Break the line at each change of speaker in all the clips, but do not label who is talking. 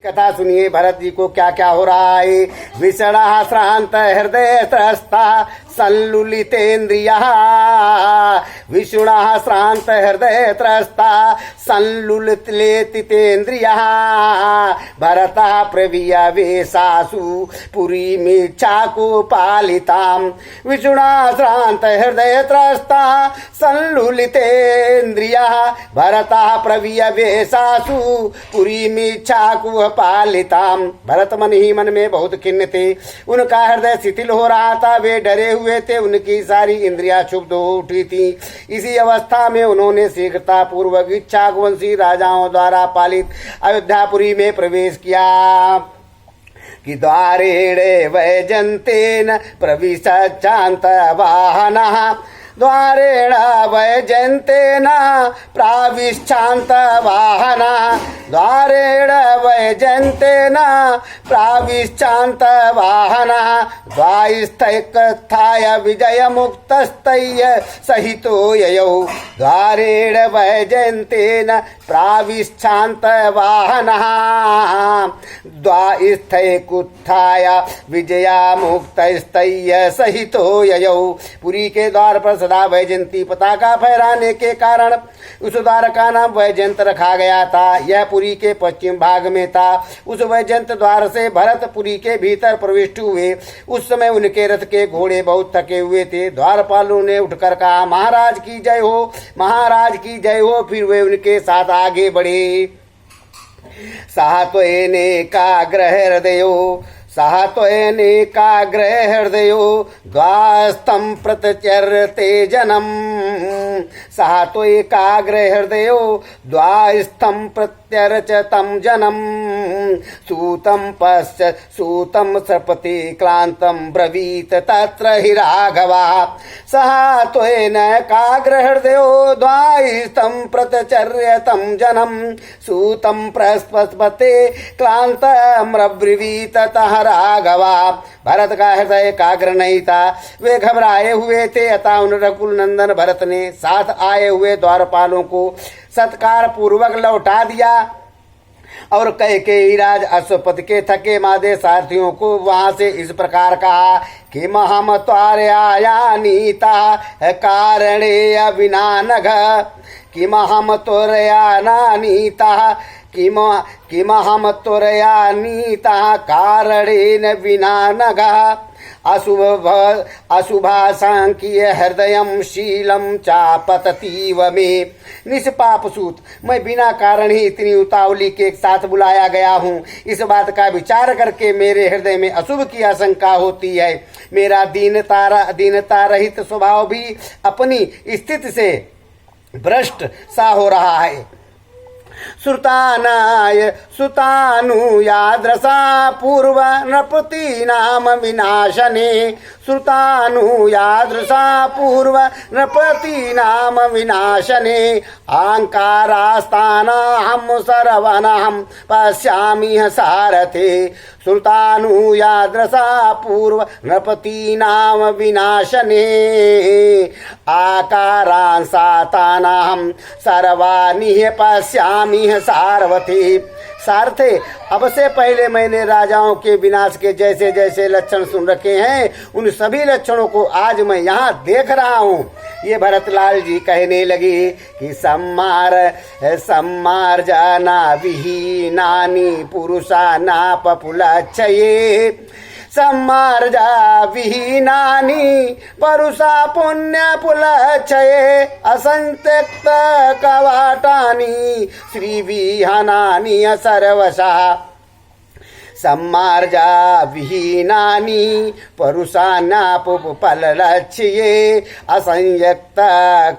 कथा सुनिए भरत जी को क्या क्या हो रहा है। विषणा श्रांत हृदय त्रस्ता संलुलितेन्द्रिया, विषुणा श्रांत हृदय त्रस्ता संलुलितेन्द्रिया, भरता प्रवीय वेशासु पुरी मिच्छाकु पालिताम। विषुणा श्रांत हृदय त्रस्ता संलुलितेन्द्रिया, भरता प्रवीय वेशासु पुरी मिच्छाकु पालिताम। भरत मन ही मन में बहुत खिन्न थे, उनका हृदय शिथिल हो रहा था, वे डरे हुए थे, उनकी सारी इंद्रियां क्षुब्ध हो उठी थी। इसी अवस्था में उन्होंने शीघ्रता पूर्वक इच्छाकुवंशी राजाओं द्वारा पालित अयोध्यापुरी में प्रवेश किया कि द्वारेण वैजंतेन प्रविशच्चान्त वाहनः, द्वारेण वैजयन्तेन प्राविश्चान्त वाहनः, द्वारेण वैजयन्तेन प्राविश्चान्त वाहनः, द्वारस्थैकत्थाय विजयमुक्तस्तैः सहितो ययौ, द्वारेण वैजयन्तेन प्राविश्चान्त वाहनः, द्वारस्थैकुत्थाय विजयमुक्तस्तैः सहितो ययौ। पुरी के द्वार पर सदा वैजयंती पताका फहराने के कारण उस द्वार का नाम वैजयंत रखा गया था। यह पुरी के पश्चिम भाग में था। उस वैजयंत द्वार से भरत पुरी के भीतर प्रविष्ट हुए। उस समय उनके रथ के घोड़े बहुत थके हुए थे। द्वारपालों ने उठकर कहा, महाराज की जय हो, महाराज की जय हो। फिर वे उनके साथ आगे बढ़े। सात्वनेकाग्र हृदयो, सात्वनेकाग्र हृदयो द्वास्तं प्रत्यर्ते जनम, सात्वनेकाग्र हृदयो द्वास्तं प्रत्यर्चतं जनम, सूतं पश्य सूतं सपति क्लान्तं ब्रवीत तत्र हि राघवा, सात्वनेकाग्र हृदयो द्वास्तं प्रत्यर्चतं जनम, सूतं प्रस्पते क्लान्तं ब्रवीत ततः राघवा। भरत का हृदय एकाग्र नहीं था, वे घबराए हुए थे। अतः उन रघुकुल नंदन भरत ने साथ आए हुए द्वारपालों को सत्कार पूर्वक लौटा दिया और कैकेयीराज अश्वपथ के थके मादे सारथियों को वहां से इस प्रकार कहा कि महम त्वारयानीता कारणे अविनानघ, कि महम त्वरयानीता किमहम त्वरयानीता कारणेन विना नघः, अशुभासांख्य हृदयं शीलं चापततीव मे। निष्पाप सूत, मैं बिना कारण ही इतनी उतावली के साथ बुलाया गया हूँ। इस बात का विचार करके मेरे हृदय में अशुभ की आशंका होती है। मेरा दीनता रहित स्वभाव भी अपनी स्थिति से भ्रष्ट सा हो रहा है। श्रुतानाय सुतानुयाद्रसा पूर्व नृपतीनाम विनाशने, श्रुतानुयाद्रसा पूर्व नृपतीनाम विनाशने, अहंकारास्तानाहं सर्वनहं पश्यामि सारथे, श्रुतानुयाद्रसा पूर्व नृपतीनाम विनाशने, आकारांसातानाहं सर्वाणि पश्यामि सारवती। सारथे, अब से पहले मैंने राजाओं के विनाश के जैसे जैसे लक्षण सुन रखे हैं, उन सभी लक्षणों को आज मैं यहाँ देख रहा हूँ। ये भरतलाल जी कहने लगे कि सम्मार जाना विहीनानि पुरुषा नापपुलच्छये, सम्मार्जा विहीनानि परुषा पुण्य पुलच्छये, असंत्यक्त कवाटानि श्रीविहनानि सर्वशः, सम्मार्जा विहीनानि परुषानापुपलच्छये, असंयक्त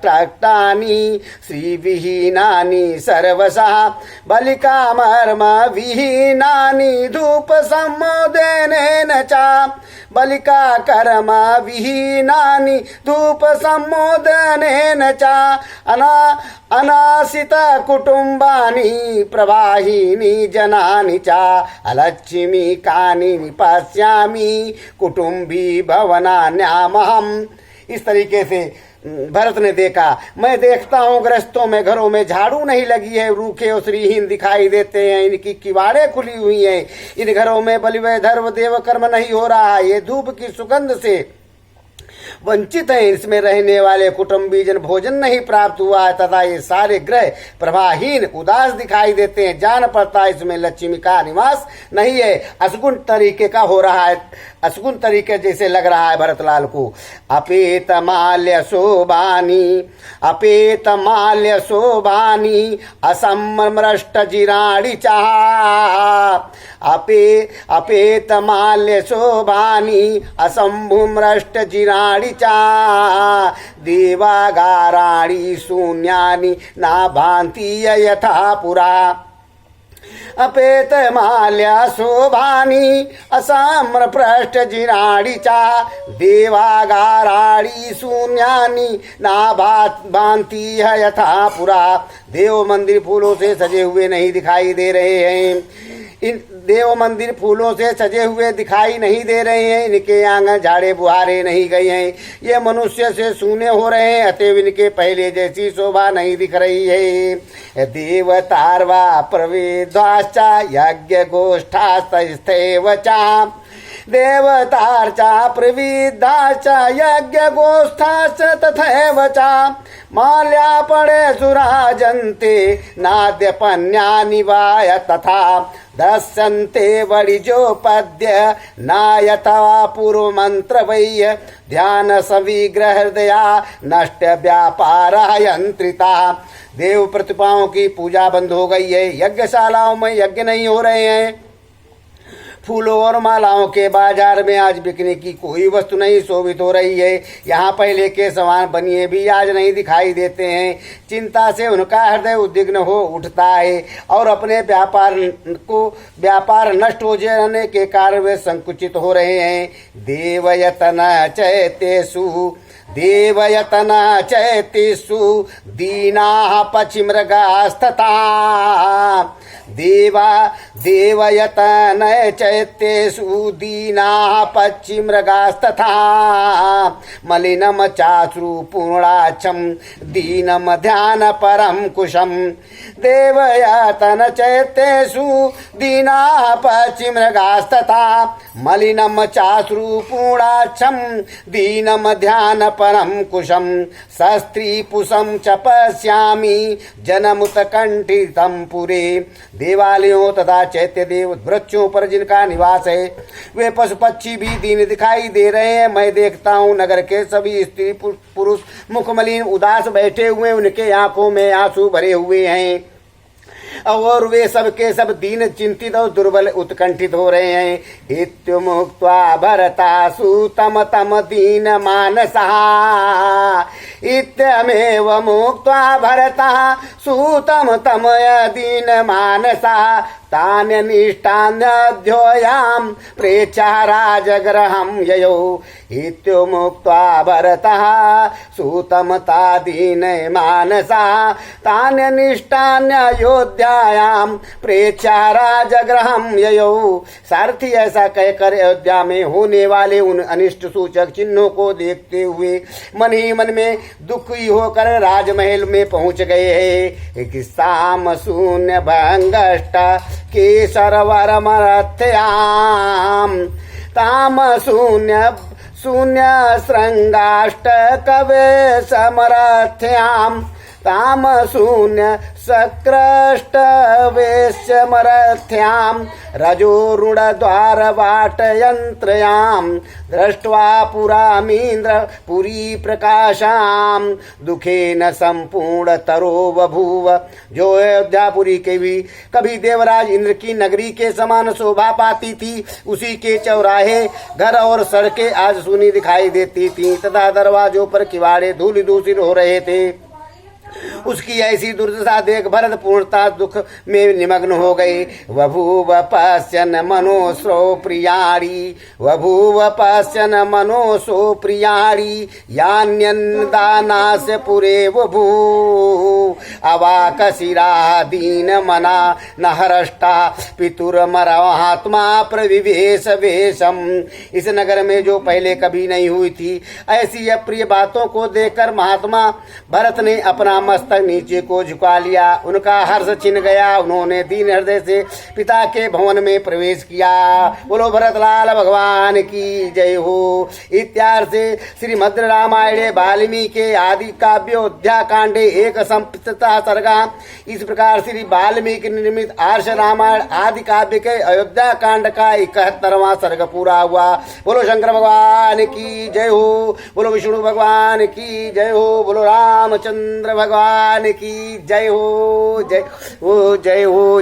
क्लक्टानि श्रीविहीनानि सर्वशः, बलिकामर्म विहीनानि धूप सम्मोदनेन च, बलिका कर्म विहीनानि धूप सम्मोदनेन च, अनाशित कुटुंबानि प्रवाहिनी जनानि च, अलक्ष्मी कानि पश्यामि कुटुंबी भवनान्यामहम्। इस तरीके से भरत ने देखा, मैं देखता हूँ गृहस्थों में घरों में झाड़ू नहीं लगी है, रूखे और श्रीहीन दिखाई देते हैं, इनकी किवाड़ें खुली हुई हैं, इन घरों में बलिवय धर्म देव कर्म नहीं हो रहा है, ये धूप की सुगंध से वंचित है, इसमें रहने वाले कुटुंबीजन भोजन नहीं प्राप्त हुआ है तथा ये सारे ग्रह प्रभाहीन उदास दिखाई देते हैं, जान पड़ता है इसमें लक्ष्मी का निवास नहीं है, असगुण तरीके का हो रहा है, असगुण तरीके जैसे लग रहा है भरतलाल को। अपेत माल्य शोभानी, अपेत माल्य शोभानी असमृष्ट जिराणी चाह, अपेत माल्य शोभानी असंभुमृष्ट जिराणी चा, देवागाराणि शून्यानि ना भान्ति यथा पुरा, अपेत माल्या शोभानि असाम्रपृष्ठ जिराणि चा, देवागाराणि शून्यानि ना भान्ति यथा पुरा। देव मंदिर फूलों से सजे हुए नहीं दिखाई दे रहे हैं, इन देव मंदिर फूलों से सजे हुए दिखाई नहीं दे रहे हैं, इनके आंगन झाड़े बुहारे नहीं गए हैं, ये मनुष्य से सूने हो रहे हैं, अतएव इनके पहले जैसी शोभा नहीं दिख रही है। देवतार्वा प्रवेद्वाश्चा यज्ञ गोष्ठास्तैव चा, देवतार्चा प्रविद्धाश्चा यज्ञ गोष्ठाश्च तथैव चा, माल्यापणे सुराजन्ते नाद्यपन्यानि वाय तथा, दस्यन्ते वणिजोपद्य नायतवा पूर्वमन्त्र वै, ध्यान सविग्रह हृदया नष्ट व्यापार यंत्रिता। देव प्रतिभाओं की पूजा बंद हो गई है, यज्ञशालाओं में यज्ञ नहीं हो रहे हैं, फूलों और मालाओं के बाजार में आज बिकने की कोई वस्तु नहीं शोभित हो रही है, यहाँ पहले के समान बनिए भी आज नहीं दिखाई देते हैं। चिंता से उनका हृदय उद्विग्न हो उठता है और अपने व्यापार नष्ट हो जाने के कारण वे संकुचित हो रहे हैं। देवयतन चैतेषु, देवयतन चैतेषु दीनाः पक्षिमृगास्तथा, देवयतन चैतेषु दीनाः पक्षिमृगास्तथा, मलिनम चाश्रु पूर्णाक्षं दीनम ध्यान परम कुशम, देवयतन चैतेषु दीनाः पक्षिमृगास्तथा, मलिनम चाश्रु पूर्णाक्षं दीनम ध्यान परम कुशम, सस्त्री पुषम च पश्यामि जनमुत्कंठितं पुरे। देवालयों तथा चैत्य देव वृक्षों पर जिनका निवास है, वे पशु पक्षी भी दीन दिखाई दे रहे हैं। मैं देखता हूँ नगर के सभी स्त्री पुरुष मुखमलिन उदास बैठे हुए, उनके आंखों में आंसू भरे हुए हैं और वे सब के सब दीन चिंतित और दुर्बल उत्कंठित हो रहे हैं। इत्युमुक्त्वा भरता सूतम तम दीन मानसः, इत्यमेव मुक्त्वा भरता सूतम तम दीन मानसः, तान्यनिष्टान्यध्योयां प्रेच्छा राजगृहं ययौ, इत्युमुक्त्वा भरतः सूतम तादीन मानसः, तान्यनिष्टान्ययोध्यायां प्रेच्छा राजगृहं ययौ। सारथी ऐसा कहकर अयोध्या में होने वाले उन अनिष्ट सूचक चिन्हों को देखते हुए मन ही मन में दुखी होकर राजमहल में पहुंच गए हैं। किस्साम शून्य भंगष्ट केसरवरमरथ्याम, ताम शून्य श्रृंगाष्ट कवे समरथ्याम, ताम शून्य सक्रष्टवेश्यमरथ्यां, रजोरुणद्वारवाटयन्त्रयां, दृष्ट्वा पुरामीन्द्र पुरी प्रकाशां, दुखेन संपूर्णतरो बभूव। जो अयोध्यापुरी के भी कभी देवराज इंद्र की नगरी के समान शोभा पाती थी, उसी के चौराहे घर और सड़कें आज सूनी दिखाई देती थी तथा दरवाजों पर किवाड़े धूल दूषित हो रहे थे। उसकी ऐसी दुर्दशा देख भरत पूर्णता दुख में निमग्न हो गए। बभूव पश्यन मनोस्रो प्रियाणी, बभूव पश्यन मनोसो प्रियाणी, यान्यन्दानास्य पुरे बभू अवाक शिरा दीन मना न हरष्टा पितुर्मरहात्मा प्रविवेश वेशम। इस नगर में जो पहले कभी नहीं हुई थी ऐसी अप्रिय बातों को देखकर महात्मा भरत ने अपना मस्तक नीचे को झुका लिया। उनका हर्ष छिन गया। उन्होंने दीन हृदय से पिता के भवन में प्रवेश किया। बोलो भरतलाल भगवान की जय हो। इत्यार्थ से श्रीमद् रामायणे वाल्मीकि आदि काव्योध्या कांडे एक संपत्ता सर्गा। इस प्रकार श्री वाल्मीकि निर्मित आर्ष रामायण आदि काव्य के अयोध्या कांड का 71वां सर्ग पूरा हुआ। बोलो शंकर भगवान की जय हो। बोलो विष्णु भगवान की जय हो। बोलो रामचंद्र भगवान की जय हो। जय हो जय हो।